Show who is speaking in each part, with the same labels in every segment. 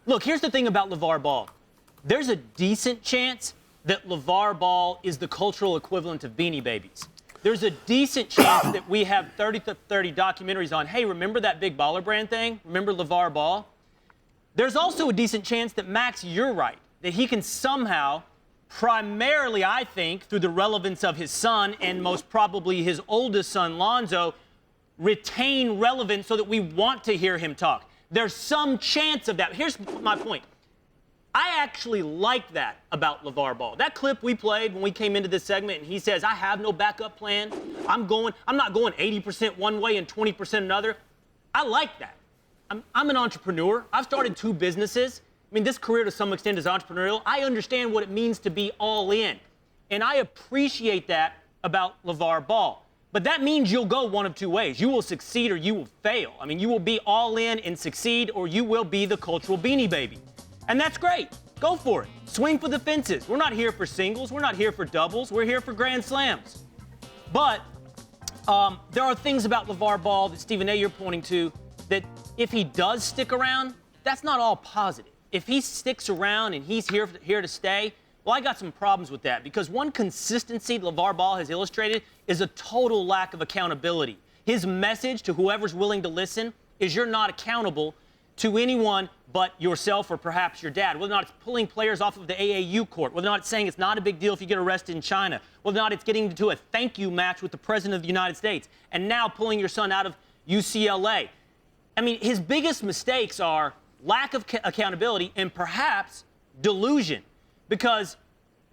Speaker 1: Look, here's the thing about LaVar Ball. There's a decent chance that LaVar Ball is the cultural equivalent of Beanie Babies. There's a decent chance that we have 30 to 30 documentaries on, hey, remember that big baller brand thing? Remember LaVar Ball? There's also a decent chance that, Max, you're right, that he can somehow, primarily, I think, through the relevance of his son and most probably his oldest son, Lonzo, retain relevance so that we want to hear him talk. There's some chance of that. Here's my point. I actually like that about LaVar Ball. That clip we played when we came into this segment, and he says, I have no backup plan. I'm not going 80% one way and 20% another. I like that. I'm an entrepreneur. I've started 2 businesses. I mean, this career to some extent is entrepreneurial. I understand what it means to be all in. And I appreciate that about LaVar Ball. But that means you'll go one of 2 ways. You will succeed or you will fail. I mean, you will be all in and succeed, or you will be the cultural Beanie Baby. And that's great. Go for it. Swing for the fences. We're not here for singles. We're not here for doubles. We're here for grand slams. But there are things about LaVar Ball that, Stephen A., you're pointing to, that if he does stick around, that's not all positive. If he sticks around and he's here to stay, well, I got some problems with that, because one consistency LaVar Ball has illustrated is a total lack of accountability. His message to whoever's willing to listen is you're not accountable to anyone but yourself or perhaps your dad. Whether or not it's pulling players off of the AAU court, whether or not it's saying it's not a big deal if you get arrested in China, whether or not it's getting into a thank you match with the President of the United States, and now pulling your son out of UCLA. I mean, his biggest mistakes are lack of accountability and perhaps delusion. Because,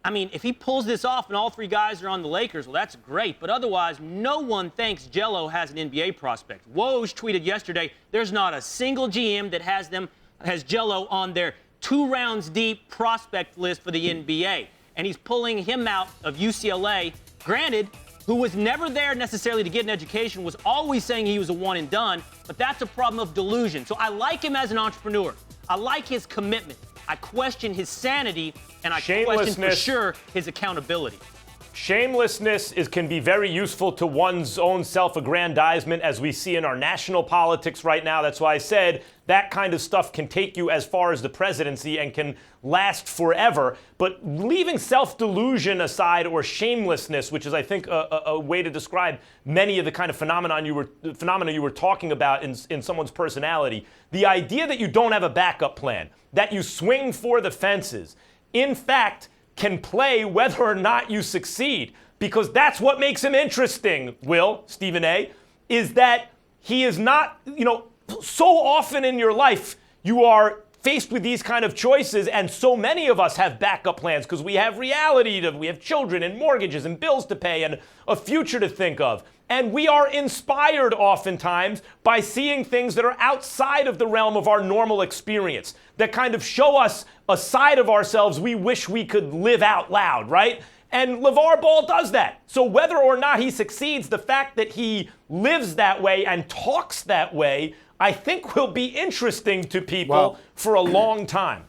Speaker 1: I mean, if he pulls this off and all 3 guys are on the Lakers, well, that's great. But otherwise, no one thinks Jello has an NBA prospect. Woj tweeted yesterday, there's not a single GM that has Jello on their 2 rounds deep prospect list for the NBA. And he's pulling him out of UCLA, granted, who was never there necessarily to get an education, was always saying he was a one and done, but that's a problem of delusion. So I like him as an entrepreneur. I like his commitment. I question his sanity, and I question for sure his accountability.
Speaker 2: Shamelessness can be very useful to one's own self-aggrandizement, as we see in our national politics right now. That's why I said that kind of stuff can take you as far as the presidency and can last forever. But leaving self-delusion aside, or shamelessness, which is, I think, a way to describe many of the kind of phenomena you were talking about in someone's personality, the idea that you don't have a backup plan, that you swing for the fences, in fact, can play whether or not you succeed, because that's what makes him interesting, Stephen A., is that he is not, so often in your life you are faced with these kind of choices, and so many of us have backup plans because we have reality, we have children and mortgages and bills to pay and a future to think of. And we are inspired oftentimes by seeing things that are outside of the realm of our normal experience, that kind of show us a side of ourselves we wish we could live out loud, right? And LaVar Ball does that. So whether or not he succeeds, the fact that he lives that way and talks that way, I think will be interesting to people for a long time.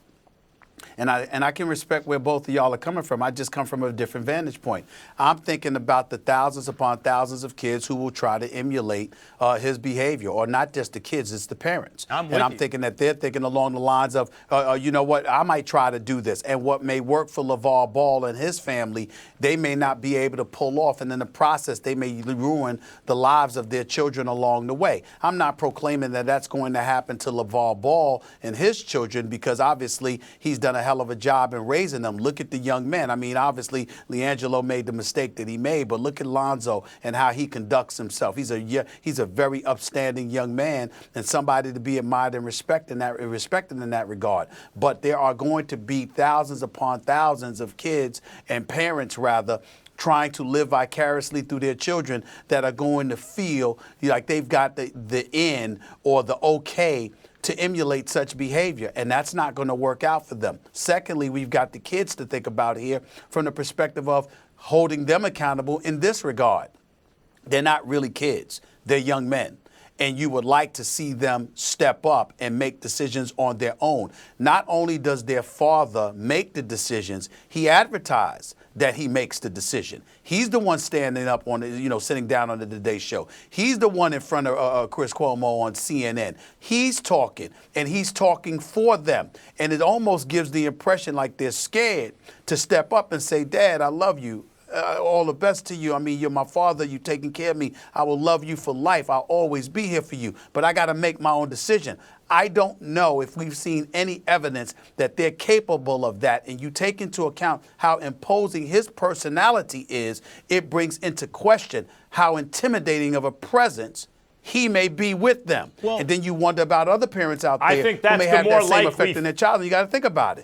Speaker 3: And I can respect where both of y'all are coming from. I just come from a different vantage point. I'm thinking about the thousands upon thousands of kids who will try to emulate his behavior, or not just the kids, it's the parents. I'm thinking that they're thinking along the lines of, you know what, I might try to do this. And what may work for LaVar Ball and his family, they may not be able to pull off. And in the process, they may ruin the lives of their children along the way. I'm not proclaiming that that's going to happen to LaVar Ball and his children, because obviously he's done a hell of a job in raising them. Look at the young men. I mean, obviously, LiAngelo made the mistake that he made, but look at Lonzo and how he conducts himself. He's a very upstanding young man and somebody to be admired and respected in that regard. But there are going to be thousands upon thousands of kids and parents, rather, trying to live vicariously through their children that are going to feel like they've got the in or the okay to emulate such behavior, and that's not going to work out for them. Secondly, we've got the kids to think about here from the perspective of holding them accountable in this regard. They're not really kids. They're young men. and you would like to see them step up and make decisions on their own. Not only does their father make the decisions, he advertised that he makes the decision. He's the one standing up on, sitting down on the Today Show. He's the one in front of Chris Cuomo on CNN. He's talking, and he's talking for them. And it almost gives the impression like they're scared to step up and say, Dad, I love you. All the best to you. I mean, you're my father. You're taking care of me. I will love you for life. I'll always be here for you. But I got to make my own decision. I don't know if we've seen any evidence that they're capable of that. And you take into account how imposing his personality is, it brings into question how intimidating of a presence he may be with them. And then you wonder about other parents out there
Speaker 2: I think that's
Speaker 3: who may
Speaker 2: the
Speaker 3: have
Speaker 2: more
Speaker 3: that same
Speaker 2: likely
Speaker 3: effect in their child. And you got to think about it.